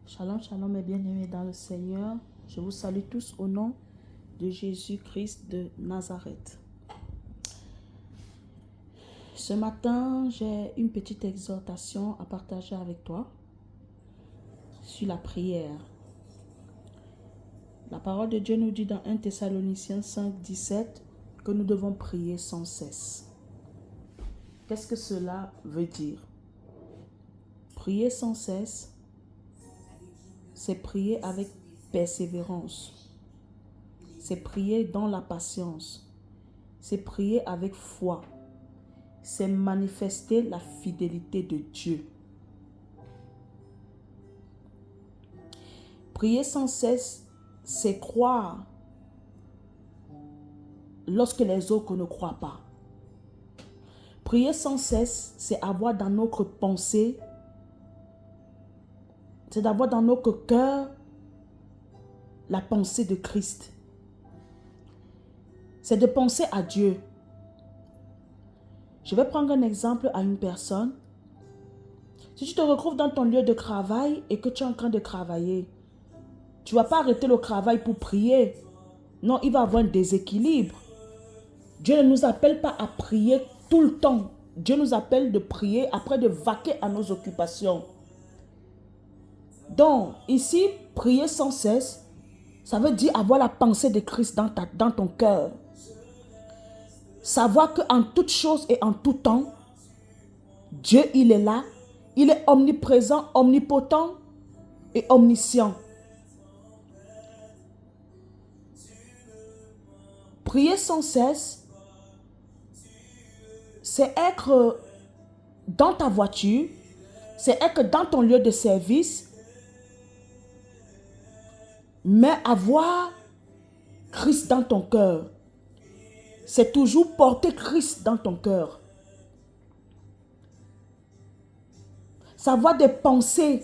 Shalom, shalom mes bien-aimés dans le Seigneur. Je vous salue tous au nom de Jésus-Christ de Nazareth. Ce matin, j'ai une petite exhortation à partager avec toi sur la prière. La parole de Dieu nous dit dans 1 Thessaloniciens 5, 17 que nous devons prier sans cesse. Qu'est-ce que cela veut dire? Prier sans cesse, c'est prier avec persévérance. C'est prier dans la patience. C'est prier avec foi. C'est manifester la fidélité de Dieu. Prier sans cesse, c'est croire lorsque les autres ne croient pas. Prier sans cesse, c'est avoir dans notre pensée, c'est d'avoir dans notre cœur la pensée de Christ. C'est de penser à Dieu. Je vais prendre un exemple à une personne. Si tu te retrouves dans ton lieu de travail et que tu es en train de travailler, tu ne vas pas arrêter le travail pour prier. Non, il va y avoir un déséquilibre. Dieu ne nous appelle pas à prier tout le temps. Dieu nous appelle de prier après de vaquer à nos occupations. Donc, ici, prier sans cesse, ça veut dire avoir la pensée de Christ dans ton cœur. Savoir qu'en toute chose et en tout temps, Dieu, il est là. Il est omniprésent, omnipotent et omniscient. Prier sans cesse, c'est être dans ta voiture, c'est être dans ton lieu de service, mais avoir Christ dans ton cœur. C'est toujours porter Christ dans ton cœur. Savoir des pensées,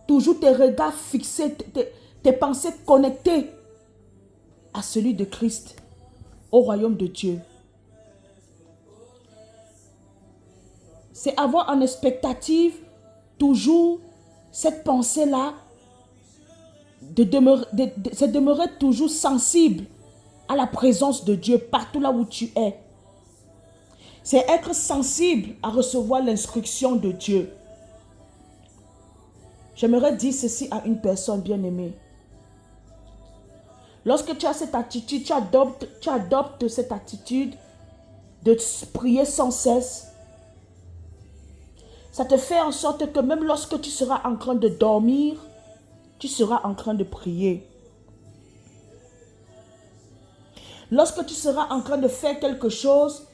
toujours tes regards fixés, tes pensées connectées à celui de Christ, au royaume de Dieu. C'est avoir en expectative toujours cette pensée-là, c'est demeurer toujours sensible à la présence de Dieu partout là où tu es. C'est être sensible à recevoir l'instruction de Dieu. J'aimerais dire ceci à une personne bien-aimée. Lorsque tu as cette attitude, tu adoptes cette attitude de prier sans cesse, ça te fait en sorte que même lorsque tu seras en train de dormir, tu seras en train de prier. Lorsque tu seras en train de faire quelque chose,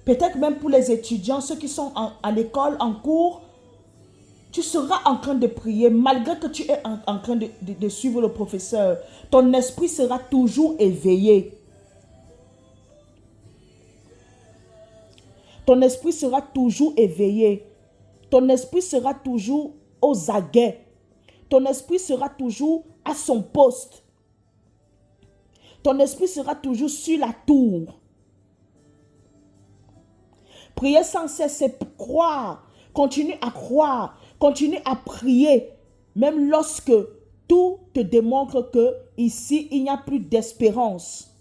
peut-être même pour les étudiants, ceux qui sont à l'école, en cours, tu seras en train de prier malgré que tu es en train de suivre le professeur. Ton esprit sera toujours éveillé. Ton esprit sera toujours éveillé. Ton esprit sera toujours aux aguets. Ton esprit sera toujours à son poste. Ton esprit sera toujours sur la tour. Prier sans cesse, c'est croire. Continue à croire. Continue à prier. Même lorsque tout te démontre que ici, il n'y a plus d'espérance.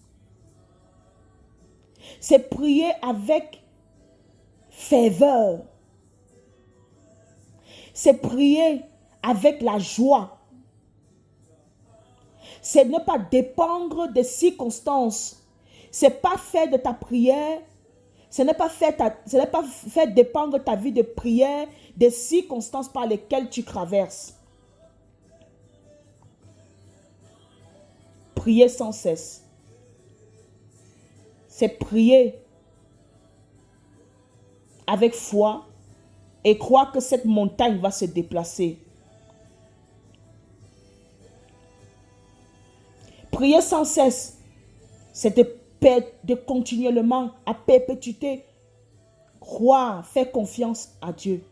C'est prier avec ferveur. C'est prier avec la joie. C'est ne pas dépendre des circonstances. C'est pas faire de ta prière, ce n'est pas faire dépendre ta vie de prière des circonstances par lesquelles tu traverses. Prier sans cesse. C'est prier avec foi et croire que cette montagne va se déplacer. Prier sans cesse, c'est de continuellement, à perpétuité, croire, faire confiance à Dieu.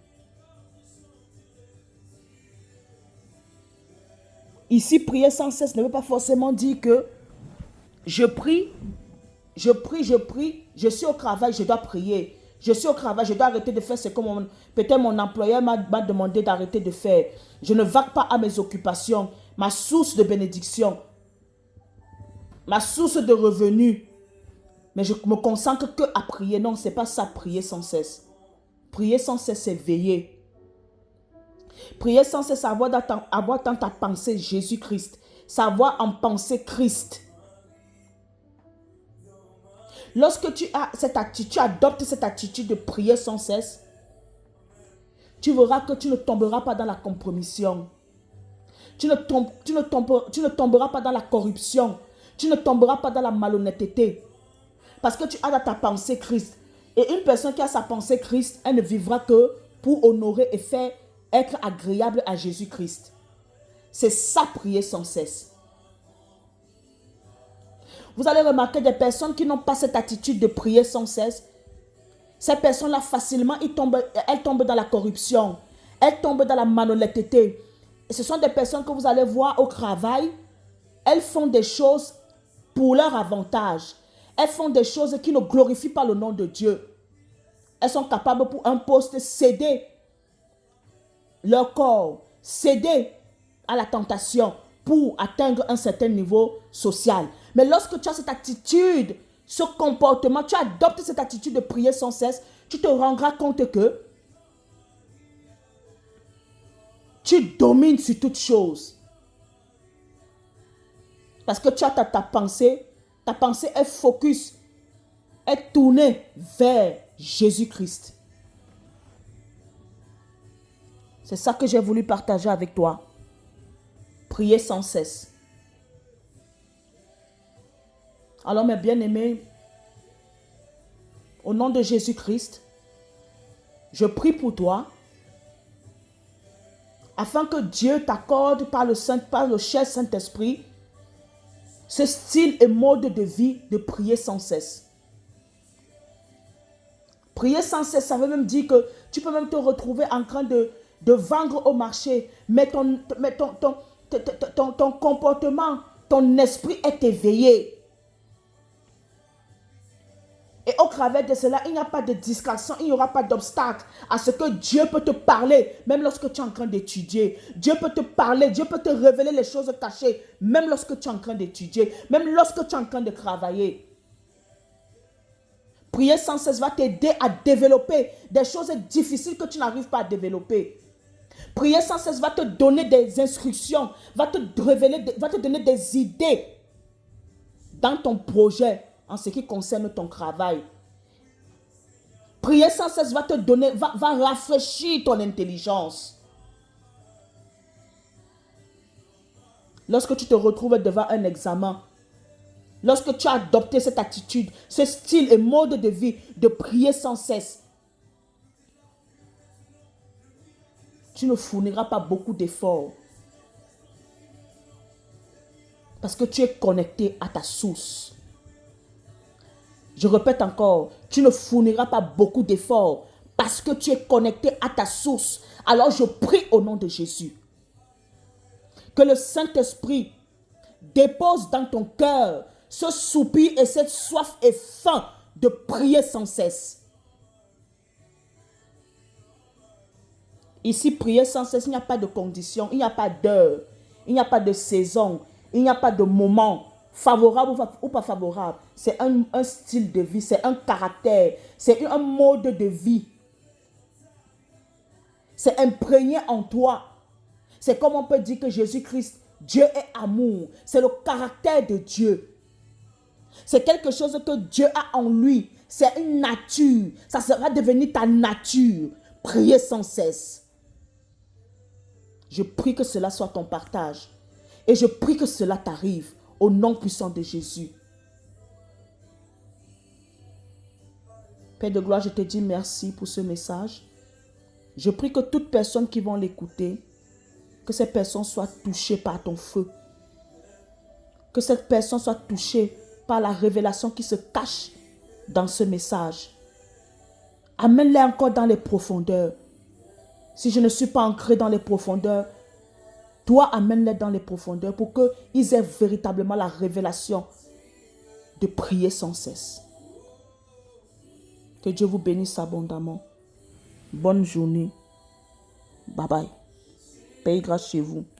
Ici, prier sans cesse ne veut pas forcément dire que je prie, je suis au travail, je dois prier. Je suis au travail, je dois arrêter de faire ce que peut-être mon employeur m'a demandé d'arrêter de faire. Je ne vague pas à mes occupations, ma source de bénédiction, ma source de revenus. Mais je me consacre que à prier. Non, ce n'est pas ça, prier sans cesse. Prier sans cesse, c'est veiller. Prier sans cesse, avoir dans ta pensée Jésus-Christ. Savoir en penser Christ. Lorsque tu as cette attitude, tu adoptes cette attitude de prier sans cesse, tu verras que tu ne tomberas pas dans la compromission. Tu ne tomberas pas dans la corruption. Tu ne tomberas pas dans la malhonnêteté. Parce que tu as dans ta pensée Christ. Et une personne qui a sa pensée Christ, elle ne vivra que pour honorer et faire être agréable à Jésus-Christ. C'est ça, prier sans cesse. Vous allez remarquer des personnes qui n'ont pas cette attitude de prier sans cesse. Ces personnes-là, facilement, elles tombent dans la corruption. Elles tombent dans la malhonnêteté. Et ce sont des personnes que vous allez voir au travail. Elles font des choses pour leur avantage. Elles font des choses qui ne glorifient pas le nom de Dieu. Elles sont capables pour un poste céder leur corps, céder à la tentation pour atteindre un certain niveau social. Mais lorsque tu as cette attitude, ce comportement, tu adoptes cette attitude de prier sans cesse, tu te rendras compte que tu domines sur toute chose. Parce que tu as ta pensée est focus, est tournée vers Jésus-Christ. C'est ça que j'ai voulu partager avec toi. Prier sans cesse. Alors mes bien-aimés, au nom de Jésus-Christ, je prie pour toi afin que Dieu t'accorde par le cher Saint-Esprit ce style et mode de vie de prier sans cesse. Prier sans cesse, ça veut même dire que tu peux même te retrouver en train de vendre au marché, mais ton comportement, ton esprit est éveillé. Et au travers de cela, il n'y a pas de distraction, il n'y aura pas d'obstacle à ce que Dieu peut te parler, même lorsque tu es en train d'étudier. Dieu peut te parler, Dieu peut te révéler les choses cachées, même lorsque tu es en train d'étudier, même lorsque tu es en train de travailler. Prier sans cesse va t'aider à développer des choses difficiles que tu n'arrives pas à développer. Prier sans cesse va te donner des instructions, va te donner des idées dans ton projet en ce qui concerne ton travail. Prier sans cesse va te donner, va rafraîchir ton intelligence. Lorsque tu te retrouves devant un examen, lorsque tu as adopté cette attitude, ce style et mode de vie de prier sans cesse, tu ne fourniras pas beaucoup d'efforts. Parce que tu es connecté à ta source. Je répète encore, tu ne fourniras pas beaucoup d'efforts parce que tu es connecté à ta source. Alors je prie au nom de Jésus que le Saint-Esprit dépose dans ton cœur ce soupir et cette soif et faim de prier sans cesse. Ici, prier sans cesse, il n'y a pas de conditions, il n'y a pas d'heure, il n'y a pas de saison, il n'y a pas de moment. Favorable ou pas favorable, c'est un style de vie, c'est un caractère, c'est un mode de vie. C'est imprégné en toi. C'est comme on peut dire que Jésus-Christ, Dieu est amour. C'est le caractère de Dieu. C'est quelque chose que Dieu a en lui. C'est une nature. Ça sera devenu ta nature. Priez sans cesse. Je prie que cela soit ton partage. Et je prie que cela t'arrive. Au nom puissant de Jésus. Père de gloire, je te dis merci pour ce message. Je prie que toutes personnes qui vont l'écouter, que ces personnes soient touchées par ton feu. Que cette personne soit touchée par la révélation qui se cache dans ce message. Amène-les encore dans les profondeurs. Si je ne suis pas ancré dans les profondeurs, toi, amène-les dans les profondeurs pour qu'ils aient véritablement la révélation de prier sans cesse. Que Dieu vous bénisse abondamment. Bonne journée. Bye bye. Paix et grâce chez vous.